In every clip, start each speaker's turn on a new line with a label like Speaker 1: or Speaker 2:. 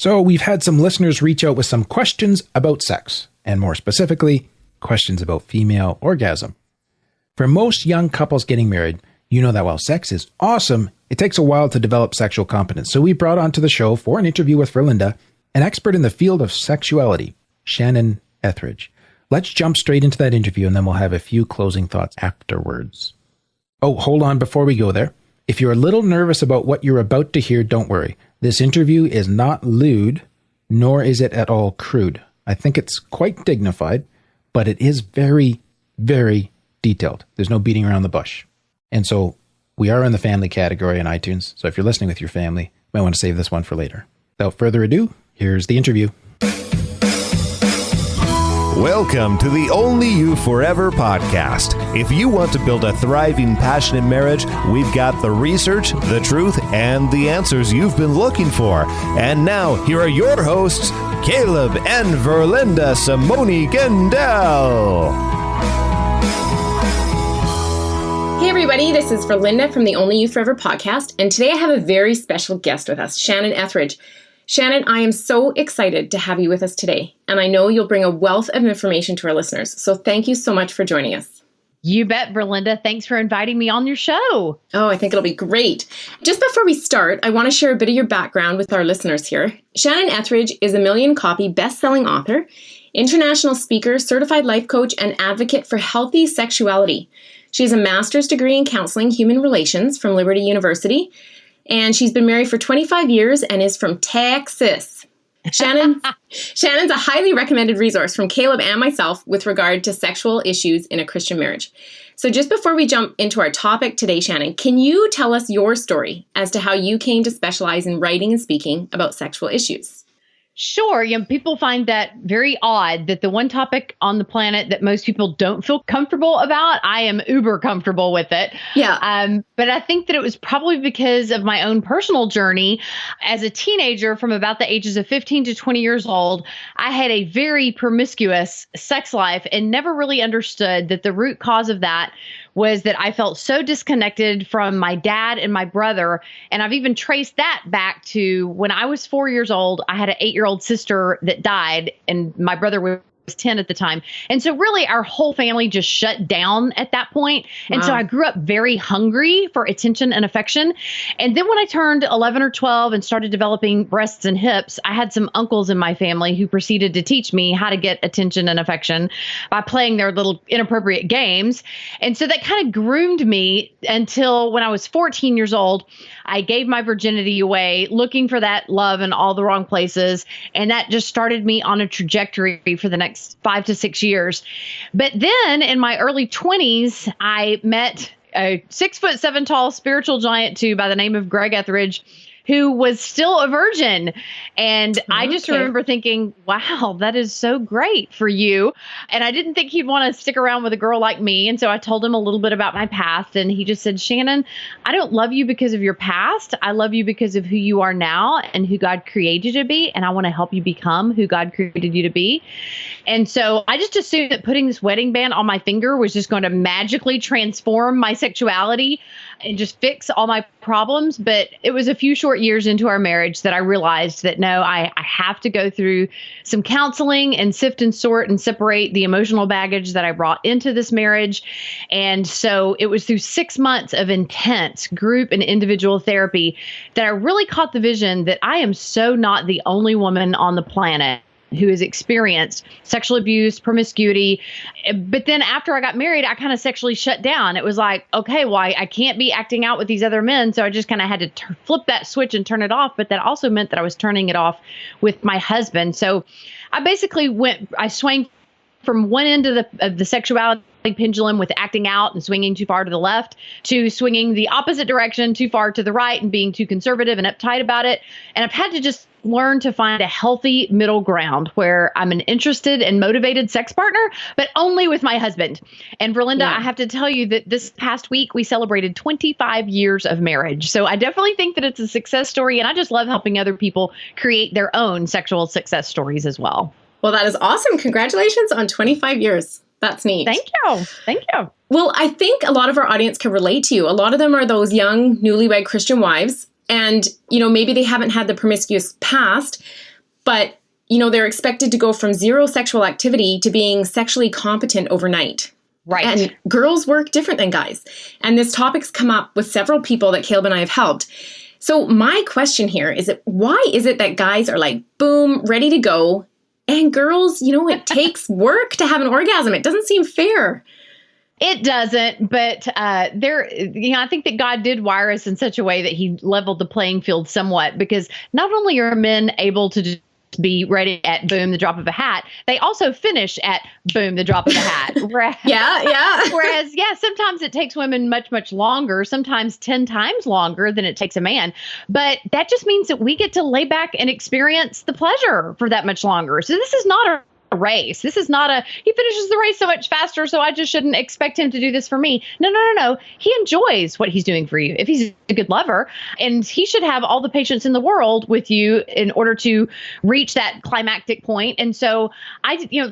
Speaker 1: So we've had some listeners reach out with some questions about sex, and more specifically, questions about female orgasm. For most young couples getting married, you know that while sex is awesome, it takes a while to develop sexual competence. So we brought onto the show for an interview with Verlinda, an expert in the field of sexuality, Shannon Ethridge. Let's jump straight into that interview, and then we'll have a few closing thoughts afterwards. Oh, hold on before we go there. If you're a little nervous about what you're about to hear, don't worry. This interview is not lewd, nor is it at all crude. I think it's quite dignified, but it is very, very detailed. There's no beating around the bush. And so we are in the family category on iTunes. So if you're listening with your family, you might want to save this one for later. Without further ado, here's the interview.
Speaker 2: Welcome to the Only You Forever podcast. If you want to build a thriving, passionate marriage, we've got the research, the truth, and the answers you've been looking for. And now, here are your hosts, Caleb and Verlinda Simone Gendel.
Speaker 3: Hey everybody, this is Verlinda from the Only You Forever podcast, and today I have a very special guest with us, Shannon Ethridge. Shannon, I am so excited to have you with us today, and I know you'll bring a wealth of information to our listeners, so thank you so much for joining us.
Speaker 4: You bet, Verlinda. Thanks for inviting me on your show.
Speaker 3: Oh, I think it'll be great. Just before we start, I want to share a bit of your background with our listeners here. Shannon Ethridge is a million-copy best-selling author, international speaker, certified life coach, and advocate for healthy sexuality. She has a master's degree in counseling human relations from Liberty University, and she's been married for 25 years and is from Texas. Shannon's a highly recommended resource from Caleb and myself with regard to sexual issues in a Christian marriage. So just before we jump into our topic today, Shannon, can you tell us your story as to how you came to specialize in writing and speaking about sexual issues?
Speaker 4: Sure. People find that very odd that the one topic on the planet that most people don't feel comfortable about, I am uber comfortable with it.
Speaker 3: Yeah.
Speaker 4: But I think that it was probably because of my own personal journey. As a teenager, from about the ages of 15 to 20 years old, I had a very promiscuous sex life and never really understood that the root cause of that was that I felt so disconnected from my dad and my brother. And I've even traced that back to when I was 4 years old. I had an 8-year-old sister that died, and my brother was 10 at the time. And so really our whole family just shut down at that point. And so I grew up very hungry for attention and affection. And then when I turned 11 or 12 and started developing breasts and hips, I had some uncles in my family who proceeded to teach me how to get attention and affection by playing their little inappropriate games. And so that kind of groomed me until when I was 14 years old, I gave my virginity away looking for that love in all the wrong places. And that just started me on a trajectory for the next 5 to 6 years. But then in my early 20s, I met a 6'7" tall spiritual giant too by the name of Greg Ethridge, who was still a virgin. And I just remember thinking, wow, that is so great for you. And I didn't think he'd want to stick around with a girl like me. And so I told him a little bit about my past. And he just said, Shannon, I don't love you because of your past. I love you because of who you are now and who God created you to be. And I want to help you become who God created you to be. And so I just assumed that putting this wedding band on my finger was just going to magically transform my sexuality and just fix all my problems. But it was a few short years into our marriage that I realized that no, I have to go through some counseling and sift and sort and separate the emotional baggage that I brought into this marriage. And so it was through 6 months of intense group and individual therapy that I really caught the vision that I am so not the only woman on the planet who has experienced sexual abuse, promiscuity. But then after I got married, I kind of sexually shut down. It was like, okay, well, I can't be acting out with these other men. So I just kind of had to flip that switch and turn it off. But that also meant that I was turning it off with my husband. So I basically I swung from one end of the sexuality pendulum with acting out and swinging too far to the left to swinging the opposite direction too far to the right and being too conservative and uptight about it. And I've had to just learn to find a healthy middle ground where I'm an interested and motivated sex partner, but only with my husband. And Verlinda, I have to tell you that this past week we celebrated 25 years of marriage. So I definitely think that it's a success story. And I just love helping other people create their own sexual success stories as well.
Speaker 3: Well, that is awesome. Congratulations on 25 years. That's neat.
Speaker 4: Thank you. Thank you.
Speaker 3: Well, I think a lot of our audience can relate to you. A lot of them are those young, newlywed Christian wives. And, maybe they haven't had the promiscuous past, but they're expected to go from zero sexual activity to being sexually competent overnight.
Speaker 4: Right.
Speaker 3: And girls work different than guys. And this topic's come up with several people that Caleb and I have helped. So my question here is, why is it that guys are like, boom, ready to go, and girls, it takes work to have an orgasm? It doesn't seem fair.
Speaker 4: It doesn't, but I think that God did wire us in such a way that he leveled the playing field somewhat, because not only are men able to be ready at boom, the drop of a hat, they also finish at boom, the drop of a hat.
Speaker 3: Yeah.
Speaker 4: Whereas, sometimes it takes women much, much longer, sometimes 10 times longer than it takes a man. But that just means that we get to lay back and experience the pleasure for that much longer. So this is not a race. This is not he finishes the race so much faster, so I just shouldn't expect him to do this for me. No. He enjoys what he's doing for you if he's a good lover, and he should have all the patience in the world with you in order to reach that climactic point. And so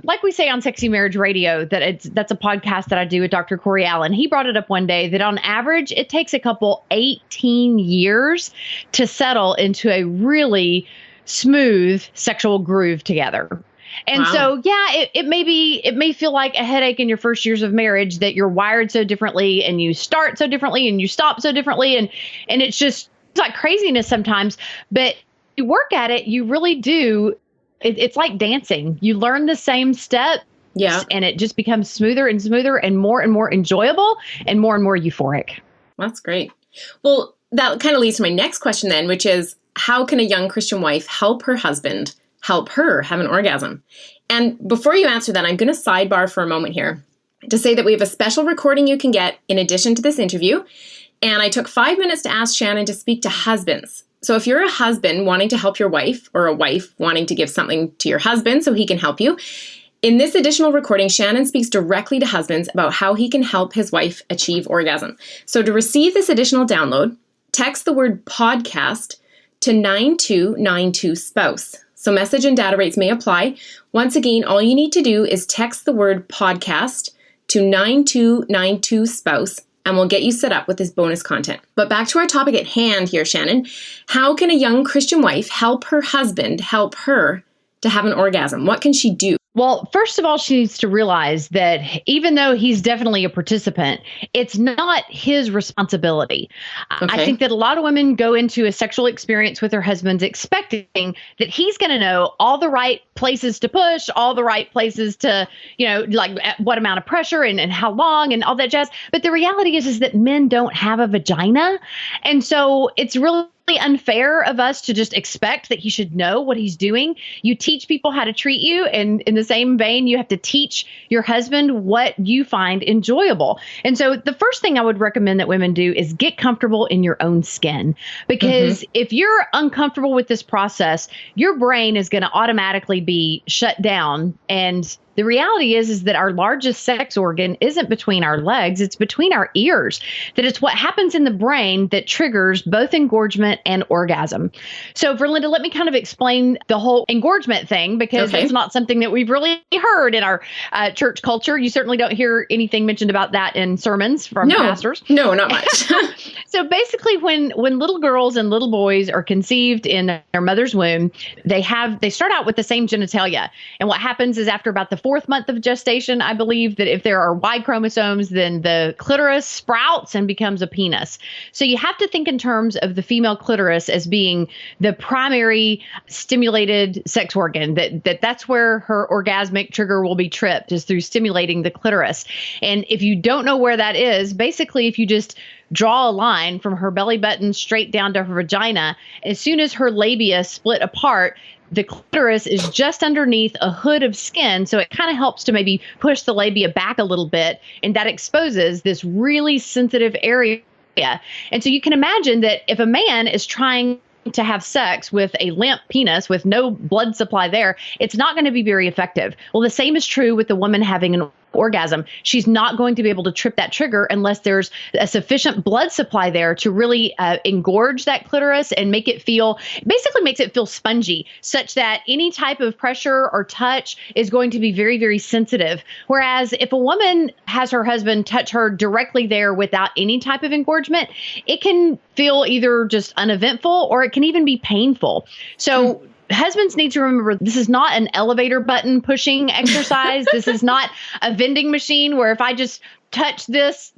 Speaker 4: like we say on Sexy Marriage Radio, that's a podcast that I do with Dr. Corey Allen. He brought it up one day that on average, it takes a couple 18 years to settle into a really smooth sexual groove together. And so, it may feel like a headache in your first years of marriage that you're wired so differently and you start so differently and you stop so differently. And it's like craziness sometimes, but you work at it, you really do. It's like dancing. You learn the same step.
Speaker 3: Yeah.
Speaker 4: And it just becomes smoother and smoother and more enjoyable and more euphoric.
Speaker 3: That's great. Well, that kind of leads to my next question then, which is, how can a young Christian wife help her husband help her have an orgasm? And before you answer that, I'm going to sidebar for a moment here to say that we have a special recording you can get in addition to this interview. And I took 5 minutes to ask Shannon to speak to husbands. So if you're a husband wanting to help your wife, or a wife wanting to give something to your husband so he can help you, in this additional recording, Shannon speaks directly to husbands about how he can help his wife achieve orgasm. So to receive this additional download, text the word podcast to 9292 spouse. So message and data rates may apply. Once again, all you need to do is text the word podcast to 9292 spouse, and we'll get you set up with this bonus content. But back to our topic at hand here, Shannon. How can a young Christian wife help her husband help her to have an orgasm? What can she do?
Speaker 4: Well, first of all, she needs to realize that even though he's definitely a participant, it's not his responsibility.
Speaker 3: Okay.
Speaker 4: I think that a lot of women go into a sexual experience with their husbands expecting that he's going to know all the right places to push, all the right places to, like what amount of pressure and how long and all that jazz. But the reality is that men don't have a vagina. And so it's really unfair of us to just expect that he should know what he's doing. You teach people how to treat you, and in the same vein, you have to teach your husband what you find enjoyable. And so the first thing I would recommend that women do is get comfortable in your own skin, because if you're uncomfortable with this process, your brain is going to automatically be shut down. And the reality is that our largest sex organ isn't between our legs, it's between our ears. That it's what happens in the brain that triggers both engorgement and orgasm. So, Verlinda, let me kind of explain the whole engorgement thing, because it's not something that we've really heard in our church culture. You certainly don't hear anything mentioned about that in sermons from pastors.
Speaker 3: No, not much.
Speaker 4: So basically, when little girls and little boys are conceived in their mother's womb, they start out with the same genitalia. And what happens is after about the 4th month of gestation, I believe that if there are Y chromosomes, then the clitoris sprouts and becomes a penis. So you have to think in terms of the female clitoris as being the primary stimulated sex organ, that's where her orgasmic trigger will be tripped, is through stimulating the clitoris. And if you don't know where that is, basically if you just draw a line from her belly button straight down to her vagina, as soon as her labia split apart, the clitoris is just underneath a hood of skin. So it kind of helps to maybe push the labia back a little bit. And that exposes this really sensitive area. And so you can imagine that if a man is trying to have sex with a limp penis with no blood supply there, it's not going to be very effective. Well, the same is true with the woman having an orgasm. She's not going to be able to trip that trigger unless there's a sufficient blood supply there to really engorge that clitoris and makes it feel spongy, such that any type of pressure or touch is going to be very, very sensitive. Whereas if a woman has her husband touch her directly there without any type of engorgement, it can feel either just uneventful or it can even be painful. So husbands need to remember this is not an elevator button pushing exercise. This is not a vending machine where if I just touch this,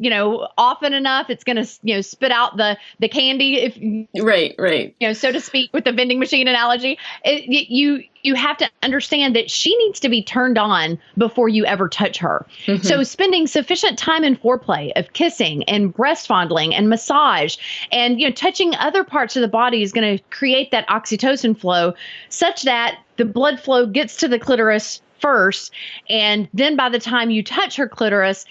Speaker 4: often enough, it's going to, spit out the candy, if
Speaker 3: right,
Speaker 4: so to speak, with the vending machine analogy. You have to understand that she needs to be turned on before you ever touch her. Mm-hmm. So spending sufficient time in foreplay of kissing and breast fondling and massage and, touching other parts of the body is going to create that oxytocin flow such that the blood flow gets to the clitoris first. And then by the time you touch her clitoris,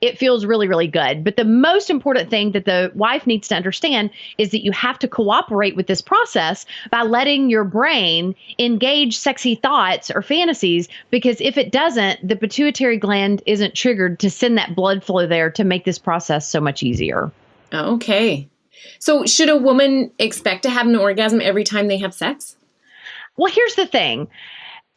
Speaker 4: it feels really, really good. But the most important thing that the wife needs to understand is that you have to cooperate with this process by letting your brain engage sexy thoughts or fantasies, because if it doesn't, the pituitary gland isn't triggered to send that blood flow there to make this process so much easier.
Speaker 3: Okay. So should a woman expect to have an orgasm every time they have sex?
Speaker 4: Well, here's the thing.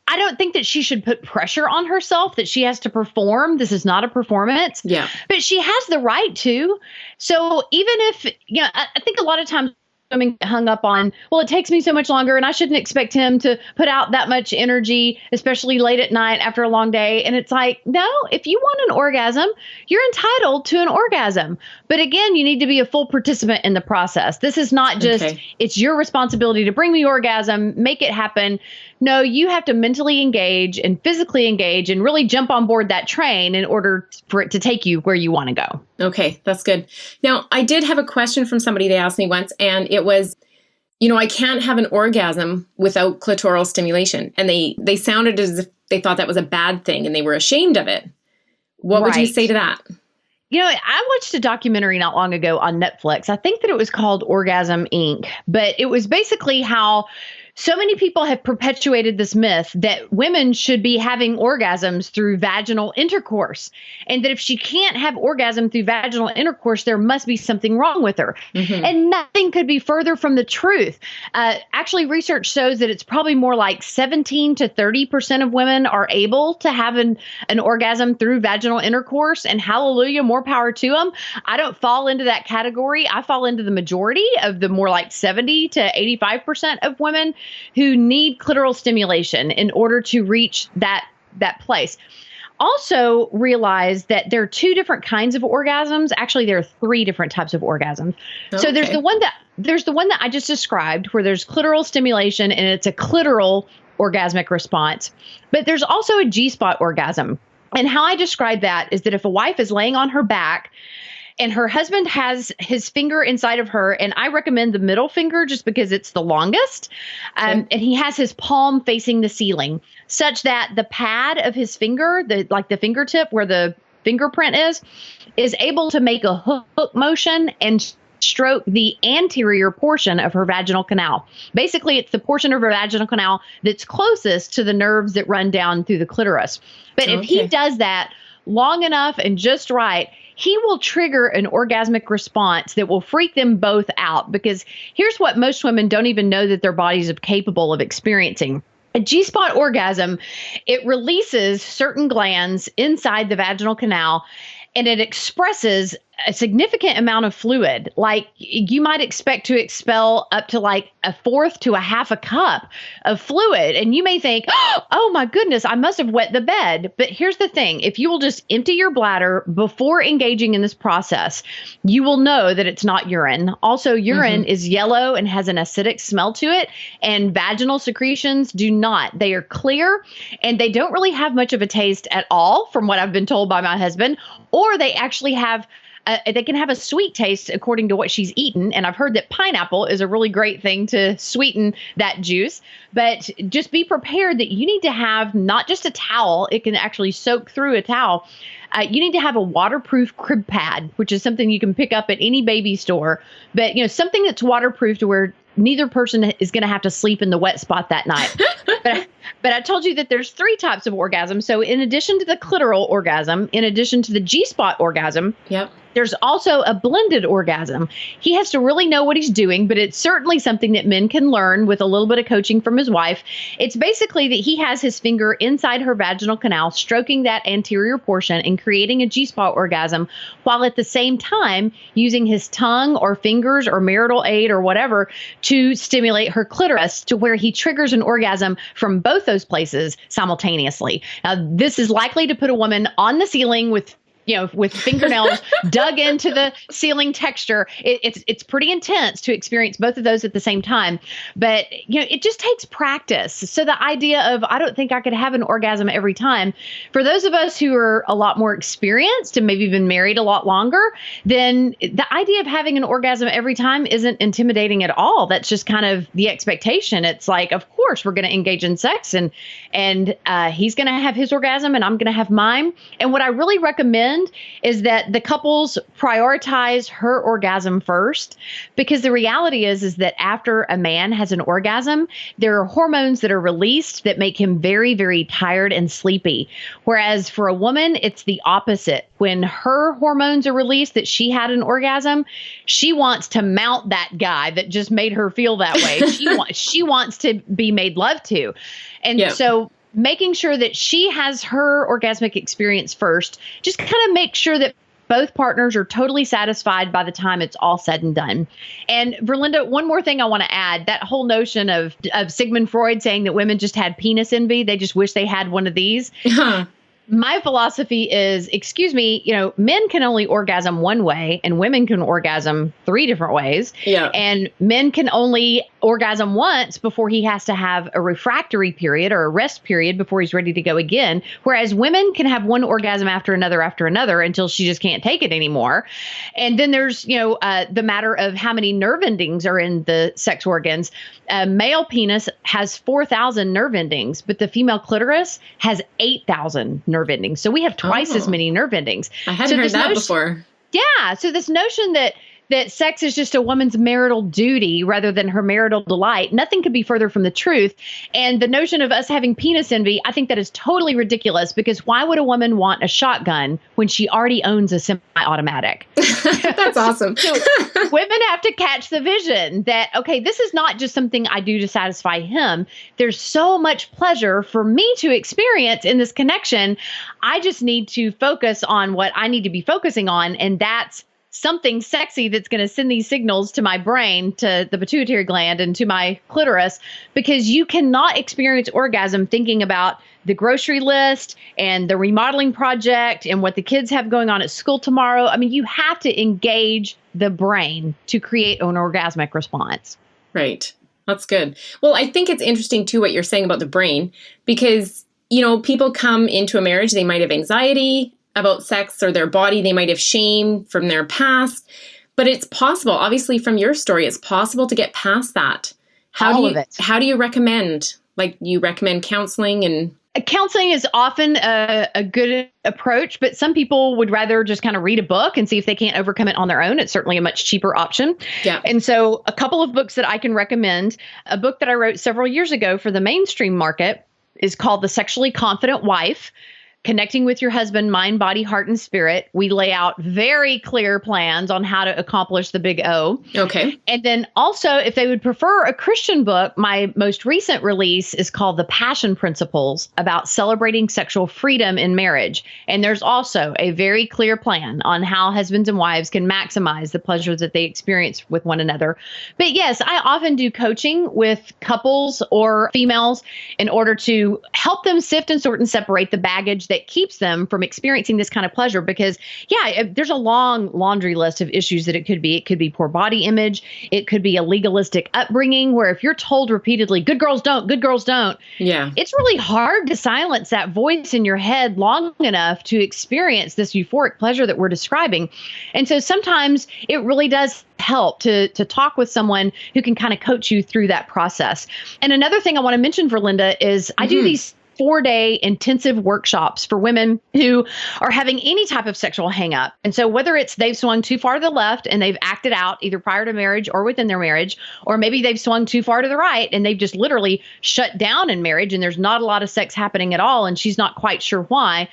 Speaker 4: I don't think that she should put pressure on herself that she has to perform. This is not a performance.
Speaker 3: Yeah.
Speaker 4: But she has the right to. So even if, I think a lot of times women get hung up on, well, it takes me so much longer and I shouldn't expect him to put out that much energy, especially late at night after a long day. And it's like, no, if you want an orgasm, you're entitled to an orgasm. But again, you need to be a full participant in the process. This is not just, It's your responsibility to bring the orgasm, make it happen. No, you have to mentally engage and physically engage and really jump on board that train in order for it to take you where you want to go. Okay,
Speaker 3: that's good. Now, I did have a question from somebody they asked me once, and it was, I can't have an orgasm without clitoral stimulation. And they sounded as if they thought that was a bad thing and they were ashamed of it. What would you say to that?
Speaker 4: I watched a documentary not long ago on Netflix. I think that it was called Orgasm, Inc. But it was basically how so many people have perpetuated this myth that women should be having orgasms through vaginal intercourse, and that if she can't have orgasm through vaginal intercourse, there must be something wrong with her. Mm-hmm. And nothing could be further from the truth. Actually, research shows that it's probably more like 17 to 30% of women are able to have an orgasm through vaginal intercourse, and hallelujah, more power to them. I don't fall into that category. I fall into the majority of the more like 70 to 85% of women who need clitoral stimulation in order to reach that place. Also realize that there are two different kinds of orgasms. Actually, there are three different types of orgasms. Okay. So there's the one that I just described, where there's clitoral stimulation and it's a clitoral orgasmic response. But there's also a G-spot orgasm. And how I describe that is that if a wife is laying on her back and her husband has his finger inside of her, and I recommend the middle finger just because it's the longest, and he has his palm facing the ceiling, such that the pad of his finger, the fingertip where the fingerprint is able to make a hook motion and stroke the anterior portion of her vaginal canal. Basically, it's the portion of her vaginal canal that's closest to the nerves that run down through the clitoris. But if he does that long enough and just right, he will trigger an orgasmic response that will freak them both out, because here's what most women don't even know that their bodies are capable of experiencing. A G-spot orgasm, it releases certain glands inside the vaginal canal, and it expresses a significant amount of fluid. Like you might expect to expel up to like a fourth to a half a cup of fluid. And you may think, oh my goodness, I must have wet the bed. But here's the thing. If you will just empty your bladder before engaging in this process, you will know that it's not urine. Also, urine is yellow and has an acidic smell to it. And vaginal secretions do not. They are clear and they don't really have much of a taste at all, from what I've been told by my husband, or they actually have they can have a sweet taste according to what she's eaten. And I've heard that pineapple is a really great thing to sweeten that juice. But just be prepared that you need to have not just a towel. It can actually soak through a towel. You need to have a waterproof crib pad, which is something you can pick up at any baby store. But, something that's waterproof to where neither person is going to have to sleep in the wet spot that night. But I told you that there's three types of orgasm. So in addition to the clitoral orgasm, in addition to the G-spot orgasm, There's also a blended orgasm. He has to really know what he's doing, but it's certainly something that men can learn with a little bit of coaching from his wife. It's basically that he has his finger inside her vaginal canal, stroking that anterior portion and creating a G-spot orgasm, while at the same time using his tongue or fingers or marital aid or whatever to stimulate her clitoris to where he triggers an orgasm from both those places simultaneously. Now, this is likely to put a woman on the ceiling with fingernails dug into the ceiling texture. It's pretty intense to experience both of those at the same time. But, it just takes practice. So the idea of, I don't think I could have an orgasm every time, for those of us who are a lot more experienced and maybe been married a lot longer, then the idea of having an orgasm every time isn't intimidating at all. That's just kind of the expectation. It's like, of course, we're going to engage in sex and he's going to have his orgasm and I'm going to have mine. And what I really recommend is that the couples prioritize her orgasm first, because the reality is that after a man has an orgasm, there are hormones that are released that make him very, very tired and sleepy. Whereas for a woman, it's the opposite. When her hormones are released that she had an orgasm, she wants to mount that guy that just made her feel that way. She wants to be made love to. And so making sure that she has her orgasmic experience first, just kind of make sure that both partners are totally satisfied by the time it's all said and done. And Verlinda, one more thing I want to add, that whole notion of Sigmund Freud saying that women just had penis envy, they just wish they had one of these. My philosophy is, excuse me, men can only orgasm one way and women can orgasm 3 different ways. Yeah. And men can only orgasm once before he has to have a refractory period or a rest period before he's ready to go again. Whereas women can have one orgasm after another until she just can't take it anymore. And then there's, the matter of how many nerve endings are in the sex organs. A male penis has 4,000 nerve endings, but the female clitoris has 8,000 nerve endings. So we have twice as many nerve endings.
Speaker 3: I hadn't heard that before.
Speaker 4: Yeah. So this notion that sex is just a woman's marital duty rather than her marital delight, nothing could be further from the truth. And the notion of us having penis envy, I think that is totally ridiculous, because why would a woman want a shotgun when she already owns a semi-automatic?
Speaker 3: That's awesome.
Speaker 4: So women have to catch the vision that, okay, this is not just something I do to satisfy him. There's so much pleasure for me to experience in this connection. I just need to focus on what I need to be focusing on, and that's something sexy that's going to send these signals to my brain, to the pituitary gland, and to my clitoris, because you cannot experience orgasm thinking about the grocery list and the remodeling project and what the kids have going on at school tomorrow. I mean, you have to engage the brain to create an orgasmic response.
Speaker 3: Right. That's good. Well, I think it's interesting too what you're saying about the brain, because, people come into a marriage, they might have anxiety about sex or their body. They might have shame from their past, but it's possible. Obviously, from your story, it's possible to get past that. How do you recommend? Like, you recommend counseling? And
Speaker 4: counseling is often a good approach, but some people would rather just kind of read a book and see if they can't overcome it on their own. It's certainly a much cheaper option. Yeah. And so a couple of books that I can recommend, a book that I wrote several years ago for the mainstream market is called The Sexually Confident Wife: Connecting with Your Husband, Mind, Body, Heart, and Spirit. We lay out very clear plans on how to accomplish the big O. Okay. And then also, if they would prefer a Christian book, my most recent release is called The Passion Principles, about celebrating sexual freedom in marriage. And there's also a very clear plan on how husbands and wives can maximize the pleasure that they experience with one another. But yes, I often do coaching with couples or females in order to help them sift and sort and separate the baggage that keeps them from experiencing this kind of pleasure. Because, there's a long laundry list of issues that it could be. It could be poor body image. It could be a legalistic upbringing where if you're told repeatedly, good girls don't, it's really hard to silence that voice in your head long enough to experience this euphoric pleasure that we're describing. And so sometimes it really does help to talk with someone who can kind of coach you through that process. And another thing I want to mention for Linda is I do these 4-day intensive workshops for women who are having any type of sexual hang up. And so whether it's they've swung too far to the left and they've acted out either prior to marriage or within their marriage, or maybe they've swung too far to the right and they've just literally shut down in marriage and there's not a lot of sex happening at all and she's not quite sure why,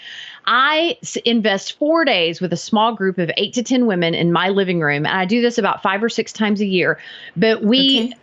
Speaker 4: I invest 4 days with a small group of 8 to 10 women in my living room. And I do this about 5 or 6 times a year. But we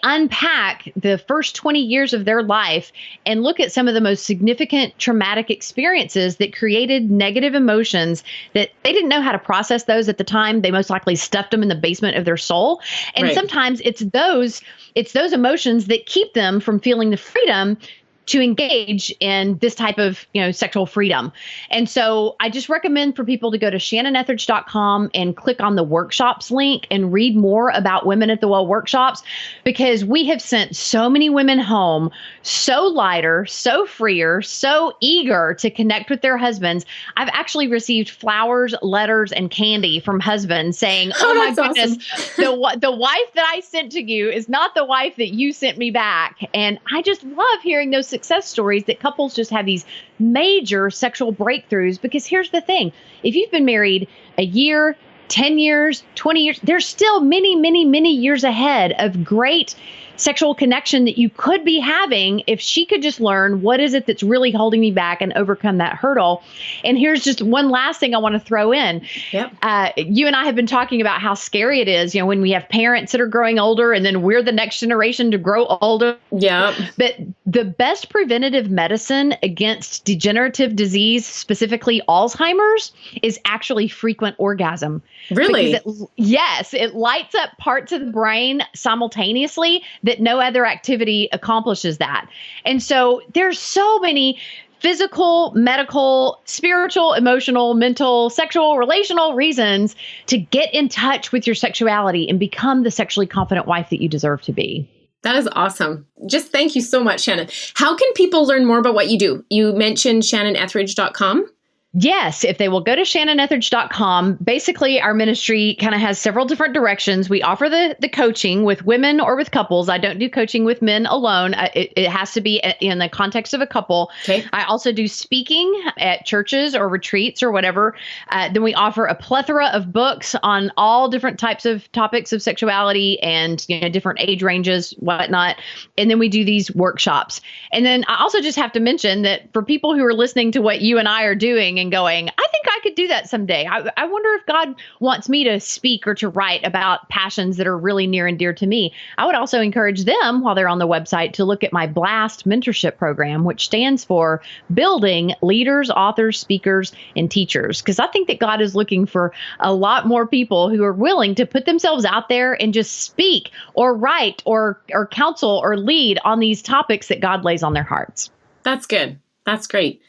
Speaker 4: unpack the first 20 years of their life and look at some of the most significant traumatic experiences that created negative emotions that they didn't know how to process those at the time. They most likely stuffed them in the basement of their soul. And sometimes it's those emotions that keep them from feeling the freedom to engage in this type of, sexual freedom. And so I just recommend for people to go to shannonethridge.com and click on the workshops link and read more about Women at the Well workshops, because we have sent so many women home so lighter, so freer, so eager to connect with their husbands. I've actually received flowers, letters, and candy from husbands saying, oh my goodness, awesome. the wife that I sent to you is not the wife that you sent me back. And I just love hearing those success stories that couples just have these major sexual breakthroughs. Because here's the thing. If you've been married a year, 10 years, 20 years, there's still many, many, many years ahead of great sexual connection that you could be having if she could just learn what is it that's really holding me back and overcome that hurdle. And here's just one last thing I want to throw in. Yep. You and I have been talking about how scary it is, when we have parents that are growing older and then we're the next generation to grow older. Yeah. But the best preventative medicine against degenerative disease, specifically Alzheimer's, is actually frequent orgasm. Really? Yes, it lights up parts of the brain simultaneously that no other activity accomplishes that. And so there's so many physical, medical, spiritual, emotional, mental, sexual, relational reasons to get in touch with your sexuality and become the sexually confident wife that you deserve to be.
Speaker 3: That is awesome. Just thank you so much, Shannon. How can people learn more about what you do? You mentioned shannonethridge.com.
Speaker 4: Yes, if they will go to shannonethridge.com, basically our ministry kind of has several different directions. We offer the coaching with women or with couples. I don't do coaching with men alone. It has to be in the context of a couple. Okay. I also do speaking at churches or retreats or whatever. Then we offer a plethora of books on all different types of topics of sexuality and different age ranges, whatnot. And then we do these workshops. And then I also just have to mention that for people who are listening to what you and I are doing and going, I think I could do that someday. I wonder if God wants me to speak or to write about passions that are really near and dear to me. I would also encourage them, while they're on the website, to look at my BLAST mentorship program, which stands for Building Leaders, Authors, Speakers, and Teachers. Because I think that God is looking for a lot more people who are willing to put themselves out there and just speak or write or counsel or lead on these topics that God lays on their hearts.
Speaker 3: That's good. That's great.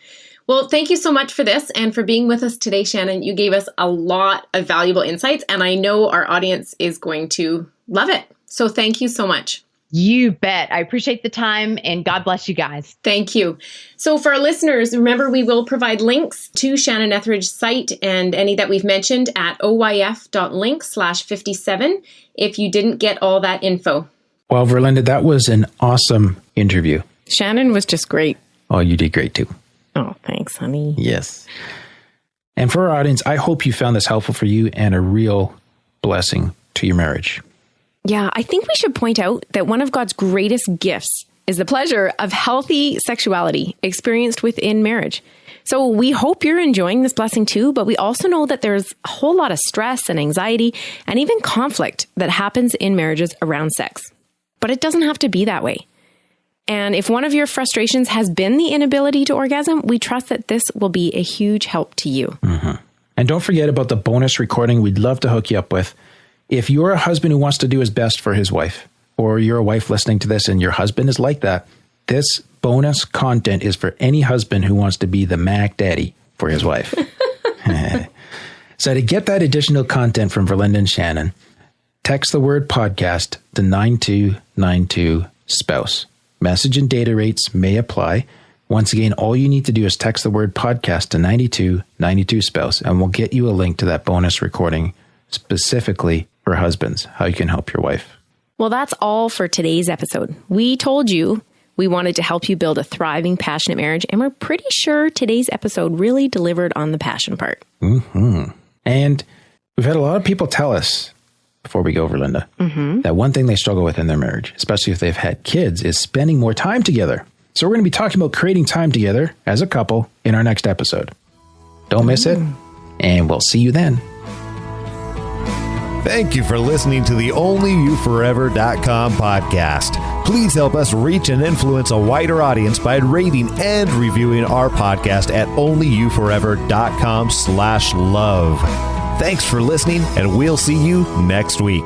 Speaker 3: Well, thank you so much for this and for being with us today, Shannon. You gave us a lot of valuable insights, and I know our audience is going to love it. So thank you so much.
Speaker 4: You bet. I appreciate the time, and God bless you guys.
Speaker 3: Thank you. So for our listeners, remember we will provide links to Shannon Ethridge's site and any that we've mentioned at oyf.link/57 if you didn't get all that info.
Speaker 1: Well, Verlinda, that was an awesome interview.
Speaker 3: Shannon was just great.
Speaker 1: Oh, you did great too.
Speaker 3: Oh, thanks, honey.
Speaker 1: Yes. And for our audience, I hope you found this helpful for you and a real blessing to your marriage.
Speaker 5: Yeah, I think we should point out that one of God's greatest gifts is the pleasure of healthy sexuality experienced within marriage. So we hope you're enjoying this blessing too, but we also know that there's a whole lot of stress and anxiety and even conflict that happens in marriages around sex. But it doesn't have to be that way. And if one of your frustrations has been the inability to orgasm, we trust that this will be a huge help to you.
Speaker 1: Mm-hmm. And don't forget about the bonus recording we'd love to hook you up with. If you're a husband who wants to do his best for his wife, or you're a wife listening to this and your husband is like that, this bonus content is for any husband who wants to be the Mac Daddy for his wife. So to get that additional content from Verlinda and Shannon, text the word podcast to 9292 spouse. Message and data rates may apply. Once again, all you need to do is text the word podcast to 9292 spouse, and we'll get you a link to that bonus recording specifically for husbands, how you can help your wife.
Speaker 5: Well, that's all for today's episode. We told you We wanted to help you build a thriving, passionate marriage, and we're pretty sure today's episode really delivered on the passion part.
Speaker 1: Mm-hmm. And we've had a lot of people tell us, before we go over, Linda, that one thing they struggle with in their marriage, especially if they've had kids, is spending more time together. So we're going to be talking about creating time together as a couple in our next episode. Don't miss it, and we'll see you then.
Speaker 2: Thank you for listening to the OnlyYouForever.com podcast. Please help us reach and influence a wider audience by rating and reviewing our podcast at OnlyYouForever.com/love. Thanks for listening, and we'll see you next week.